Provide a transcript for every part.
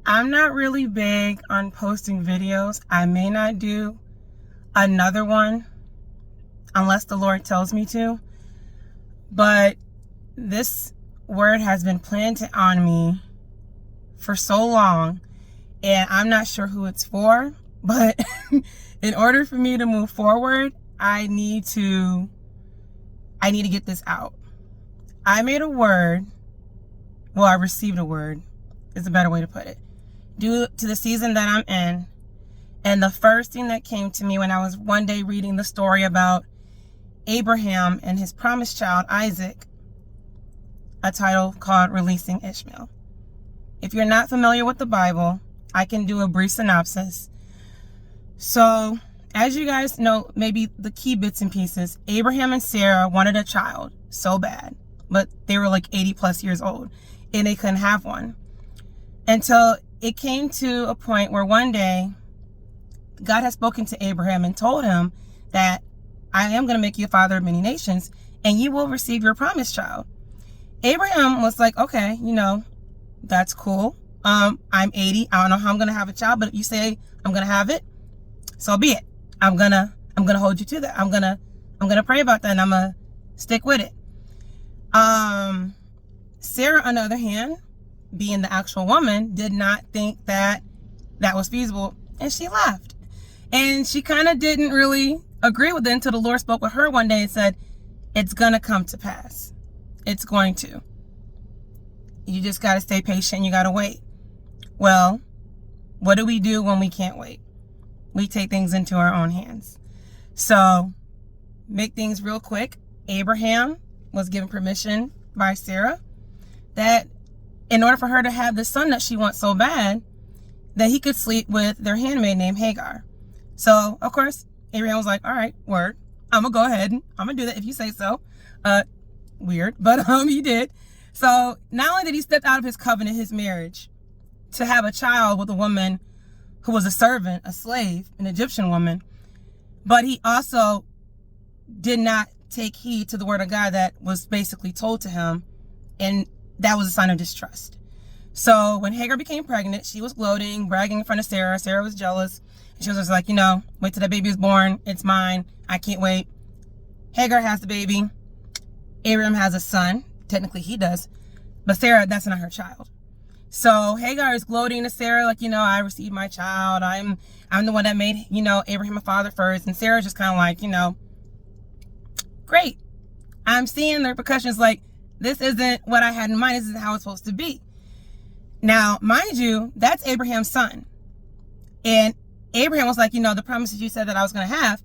I'm not really big on posting videos. I may not do another one unless the Lord tells me to. But this word has been planted on me for so long, and I'm not sure who it's for. But in order for me to move forward, I need to get this out. I made a word. Well, I received a word is a better way to put it, due to the season that I'm in. And the first thing that came to me when I was one day reading the story about Abraham and his promised child, Isaac, a title called Releasing Ishmael. If you're not familiar with the Bible, I can do a brief synopsis. So, as you guys know, maybe the key bits and pieces, Abraham and Sarah wanted a child so bad, but they were like 80 plus years old and they couldn't have one. Until it came to a point where one day God had spoken to Abraham and told him that I am going to make you a father of many nations and you will receive your promised child. Abraham was like, okay, that's cool. I'm 80. I don't know how I'm going to have a child, but if you say I'm going to have it, so be it. I'm going to hold you to that. I'm going to pray about that and I'm going to stick with it. Sarah, on the other hand, being the actual woman, did not think that was feasible, and she left. And she kind of didn't really agree with it until the Lord spoke with her one day and said, it's gonna come to pass. It's going to. You just gotta stay patient. You gotta wait. Well, what do we do when we can't wait? We take things into our own hands. So, make things real quick. Abraham was given permission by Sarah that in order for her to have the son that she wants so bad, that he could sleep with their handmaid named Hagar. So, of course, Abraham was like, all right, word. I'm going to go ahead and I'm going to do that if you say so. Weird, but he did. So, not only did he step out of his covenant, his marriage, to have a child with a woman who was a servant, a slave, an Egyptian woman, but he also did not take heed to the word of God that was basically told to him, and that was a sign of distrust. So when Hagar became pregnant, she was gloating, bragging in front of Sarah. Sarah was jealous. She was just like, wait till that baby is born. It's mine. I can't wait. Hagar has the baby. Abraham has a son. Technically he does. But Sarah, that's not her child. So Hagar is gloating to Sarah like, I received my child. I'm the one that made, Abraham a father first. And Sarah's just kind of like, great. I'm seeing the repercussions like, this isn't what I had in mind. This isn't how it's supposed to be. Now, mind you, that's Abraham's son. And Abraham was like, the promises you said that I was going to have,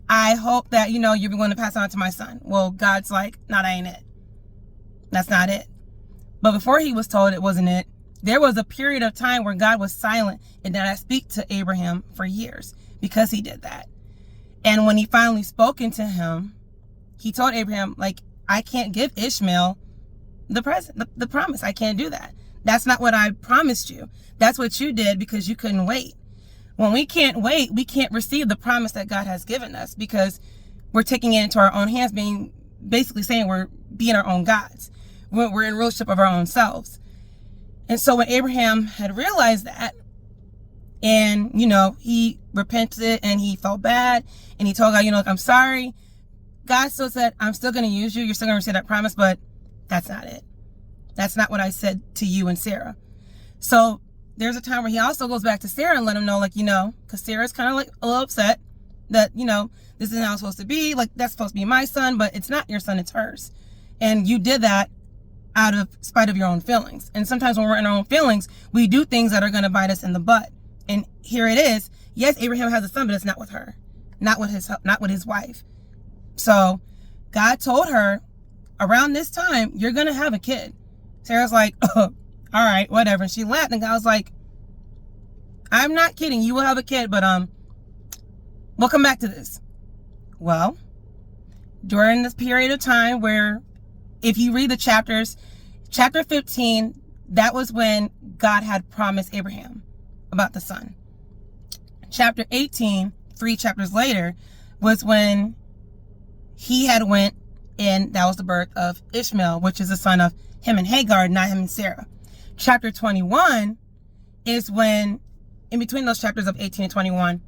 I hope that, you're going to pass on to my son. Well, God's like, no, that ain't it. That's not it. But before he was told it wasn't it, there was a period of time where God was silent and did not speak to Abraham for years because he did that. And when he finally spoken to him, he told Abraham, like, I can't give Ishmael the promise. I can't do that. That's not what I promised you. That's what you did because you couldn't wait. When we can't wait, we can't receive the promise that God has given us because we're taking it into our own hands, basically saying we're being our own gods. We're in rulership of our own selves. And so when Abraham had realized that, and, he repented and he felt bad and he told God, I'm sorry. God still said, I'm still going to use you. You're still going to receive that promise, but that's not it. That's not what I said to you and Sarah. So there's a time where he also goes back to Sarah and let him know, like, because Sarah's kind of like a little upset that, this isn't how it's supposed to be. Like, that's supposed to be my son, but it's not your son, it's hers. And you did that out of spite of your own feelings. And sometimes when we're in our own feelings, we do things that are going to bite us in the butt. And here it is. Yes, Abraham has a son, but it's not with her, not with his wife. So God told her around this time, you're going to have a kid. Sarah's like, oh, all right, whatever. And she laughed and God was like, I'm not kidding. You will have a kid, but we'll come back to this. Well, during this period of time where if you read the chapters, chapter 15, that was when God had promised Abraham about the son. Chapter 18, 3 chapters later, was when he had went and that was the birth of Ishmael, which is the son of him and Hagar, not him and Sarah. Chapter 21 is when, in between those chapters of 18 and 21,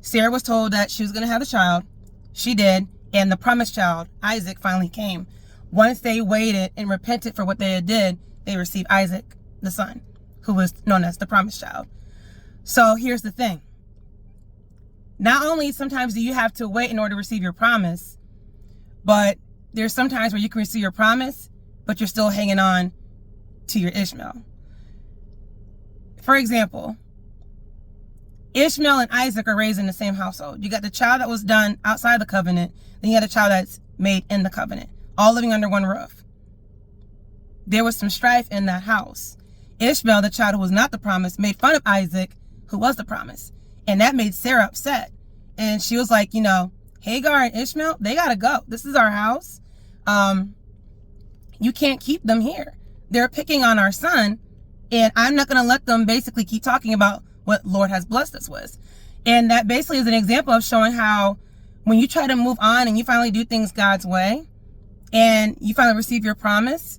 Sarah was told that she was going to have a child. She did. And the promised child, Isaac, finally came. Once they waited and repented for what they did, they received Isaac, the son, who was known as the promised child. So here's the thing. Not only sometimes do you have to wait in order to receive your promise, but there's some times where you can receive your promise, but you're still hanging on to your Ishmael. For example, Ishmael and Isaac are raised in the same household. You got the child that was done outside the covenant, then you got a child that's made in the covenant, all living under one roof. There was some strife in that house. Ishmael, the child who was not the promise, made fun of Isaac, who was the promise. And that made Sarah upset. And she was like, Hagar and Ishmael, they got to go. This is our house. You can't keep them here. They're picking on our son. And I'm not going to let them basically keep talking about what Lord has blessed us with. And that basically is an example of showing how when you try to move on and you finally do things God's way and you finally receive your promise,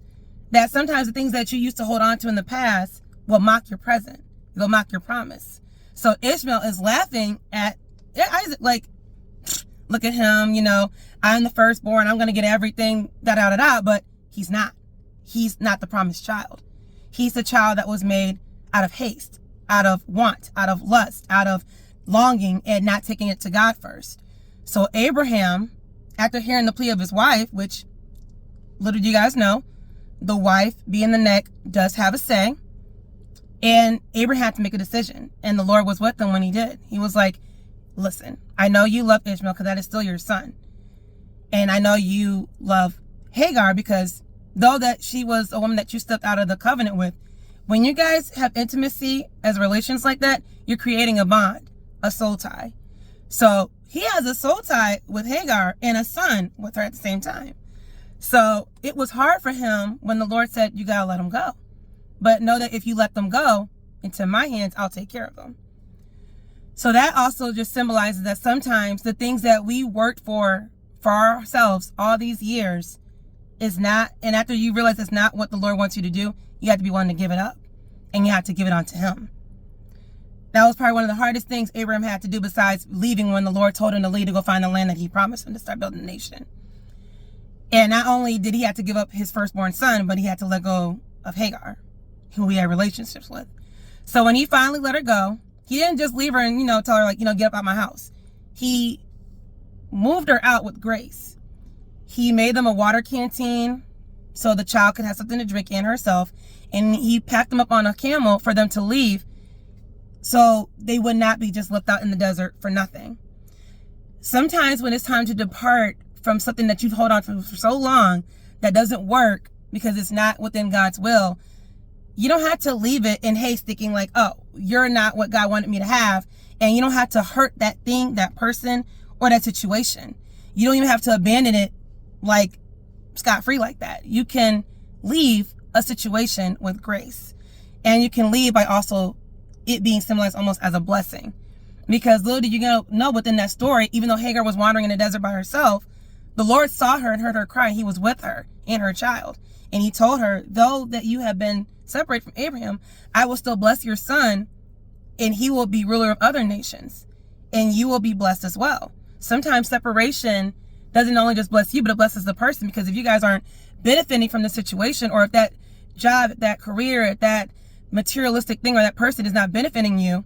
that sometimes the things that you used to hold on to in the past will mock your present. They'll mock your promise. So Ishmael is laughing at Isaac, like, look at him, I'm the firstborn, I'm going to get everything, but he's not. He's not the promised child. He's the child that was made out of haste, out of want, out of lust, out of longing, and not taking it to God first. So Abraham, after hearing the plea of his wife, which little do you guys know, the wife being the neck does have a say, and Abraham had to make a decision, and the Lord was with him when he did. He was like, listen, I know you love Ishmael because that is still your son, and I know you love Hagar because though that she was a woman that you stepped out of the covenant with, when you guys have intimacy as relations like that, you're creating a bond, a soul tie. So he has a soul tie with Hagar and a son with her at the same time. So it was hard for him when the Lord said, you got to let them go. But know that if you let them go into my hands, I'll take care of them. So that also just symbolizes that sometimes the things that we worked for ourselves all these years is not, and after you realize it's not what the Lord wants you to do, you have to be willing to give it up, and you have to give it on to him. That was probably one of the hardest things Abraham had to do besides leaving when the Lord told him to leave to go find the land that he promised him to start building a nation. And not only did he have to give up his firstborn son, but he had to let go of Hagar, who he had relationships with. So when he finally let her go, he didn't just leave her and, tell her, like, get up out my house. He moved her out with grace. He made them a water canteen so the child could have something to drink and herself. And he packed them up on a camel for them to leave so they would not be just left out in the desert for nothing. Sometimes when it's time to depart from something that you've held on to for so long that doesn't work because it's not within God's will, you don't have to leave it in haste thinking like, oh, you're not what God wanted me to have. And you don't have to hurt that thing, that person, or that situation. You don't even have to abandon it like scot-free like that. You can leave a situation with grace. And you can leave by also it being symbolized almost as a blessing. Because little did you know within that story, even though Hagar was wandering in the desert by herself, the Lord saw her and heard her cry. He was with her and her child. And he told her, though that you have been separated from Abraham, I will still bless your son, and he will be ruler of other nations, and you will be blessed as well. Sometimes separation doesn't only just bless you, but it blesses the person, because if you guys aren't benefiting from the situation, or if that job, that career, that materialistic thing, or that person is not benefiting you,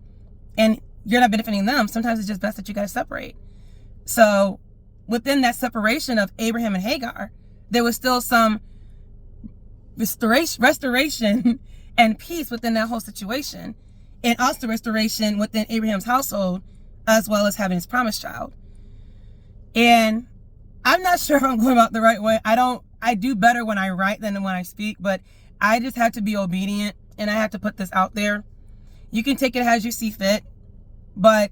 and you're not benefiting them, sometimes it's just best that you guys separate. So within that separation of Abraham and Hagar, there was still some restoration and peace within that whole situation, and also restoration within Abraham's household, as well as having his promised child. And I'm not sure if I'm going about the right way. I do better when I write than when I speak, but I just have to be obedient, and I have to put this out there. You can take it as you see fit, but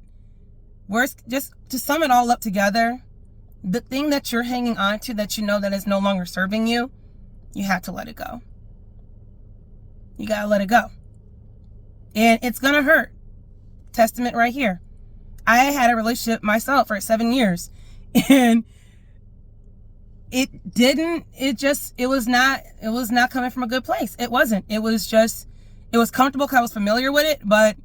just to sum it all up together, the thing that you're hanging on to that you know that is no longer serving you, you have to let it go. You got to let it go. And it's going to hurt. Testament right here. I had a relationship myself for 7 years, and it was not coming from a good place. It wasn't. It was just, It was comfortable because I was familiar with it, but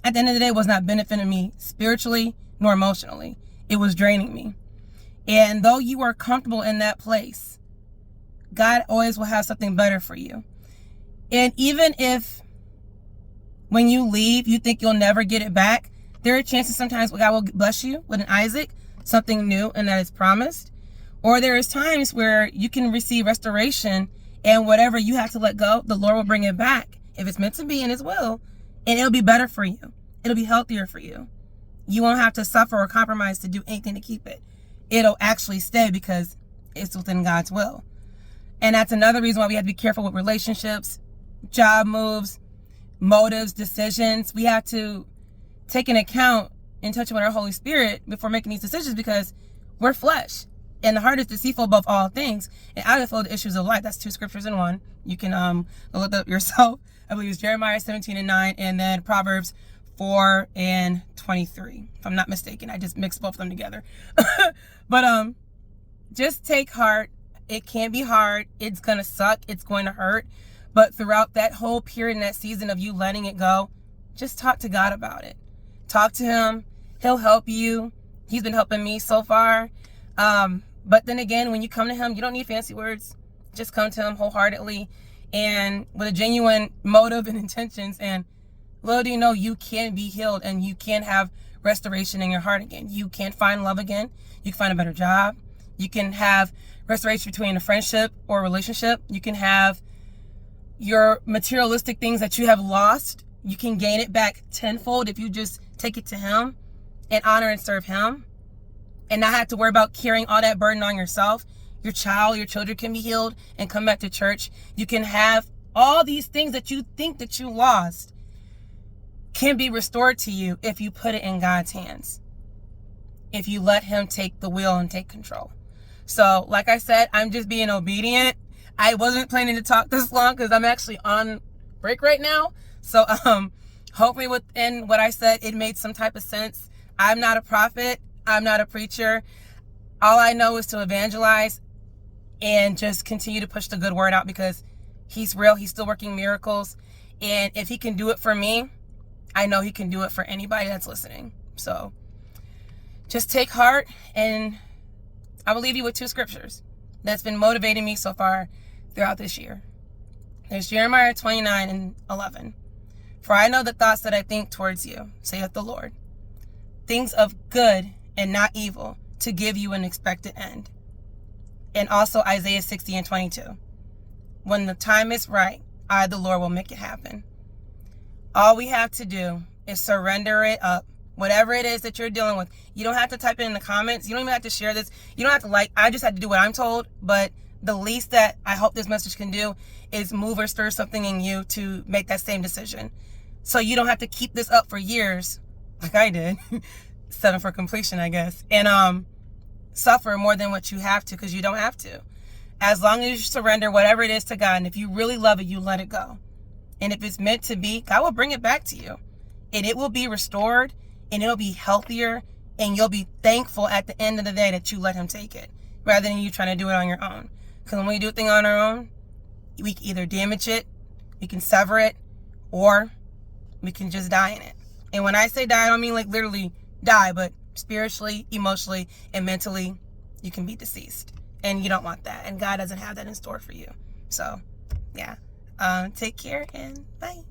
at the end of the day, it was not benefiting me spiritually nor emotionally. It was draining me. And though you are comfortable in that place, God always will have something better for you. And even if when you leave, you think you'll never get it back, there are chances sometimes God will bless you with an Isaac, something new and that is promised. Or there is times where you can receive restoration, and whatever you have to let go, the Lord will bring it back if it's meant to be in His will, and it'll be better for you. It'll be healthier for you. You won't have to suffer or compromise to do anything to keep it. It'll actually stay because it's within God's will. And that's another reason why we have to be careful with relationships, job moves, motives, decisions. We have to take an account and touch with our Holy Spirit before making these decisions, because we're flesh. And the heart is deceitful above all things, and out of it flow the issues of life. That's 2 scriptures in one. You can look up yourself. I believe it's Jeremiah 17:9, and then Proverbs 4:23. If I'm not mistaken, I just mixed both of them together. But just take heart. It can be hard. It's gonna suck. It's going to hurt. But throughout that whole period and that season of you letting it go, just talk to God about it. Talk to Him. He'll help you. He's been helping me so far. But then again, when you come to Him, you don't need fancy words. Just come to Him wholeheartedly and with a genuine motive and intentions. And little do you know, you can be healed and you can have restoration in your heart again. You can find love again. You can find a better job. You can have restoration between a friendship or relationship. You can have your materialistic things that you have lost. You can gain it back tenfold if you just take it to Him and honor and serve Him, and not have to worry about carrying all that burden on yourself. Your children can be healed and come back to church. You can have all these things that you think that you lost can be restored to you if you put it in God's hands. If you let Him take the wheel and take control. So, like I said, I'm just being obedient. I wasn't planning to talk this long because I'm actually on break right now. So, hopefully within what I said, it made some type of sense. I'm not a prophet. I'm not a preacher. All I know is to evangelize and just continue to push the good word out, because He's real. He's still working miracles. And if He can do it for me, I know He can do it for anybody that's listening. So just take heart, and I will leave you with 2 scriptures that's been motivating me so far throughout this year. There's Jeremiah 29:11. For I know the thoughts that I think towards you, saith the Lord, things of good and not evil, to give you an expected end. And also Isaiah 60:22. When the time is right, I, the Lord, will make it happen. All we have to do is surrender it up. Whatever it is that you're dealing with. You don't have to type it in the comments. You don't even have to share this. You don't have to like. I just had to do what I'm told. But the least that I hope this message can do is move or stir something in you to make that same decision. So you don't have to keep this up for years, like I did. 7 for completion, I guess. And suffer more than what you have to, because you don't have to. As long as you surrender whatever it is to God, and if you really love it, you let it go. And if it's meant to be, God will bring it back to you. And it will be restored, and it'll be healthier, and you'll be thankful at the end of the day that you let Him take it, rather than you trying to do it on your own. Because when we do a thing on our own, we can either damage it, we can sever it, or we can just die in it. And when I say die, I don't mean like literally die, but spiritually, emotionally, and mentally, you can be deceased. And you don't want that. And God doesn't have that in store for you. So, yeah. Take care and bye.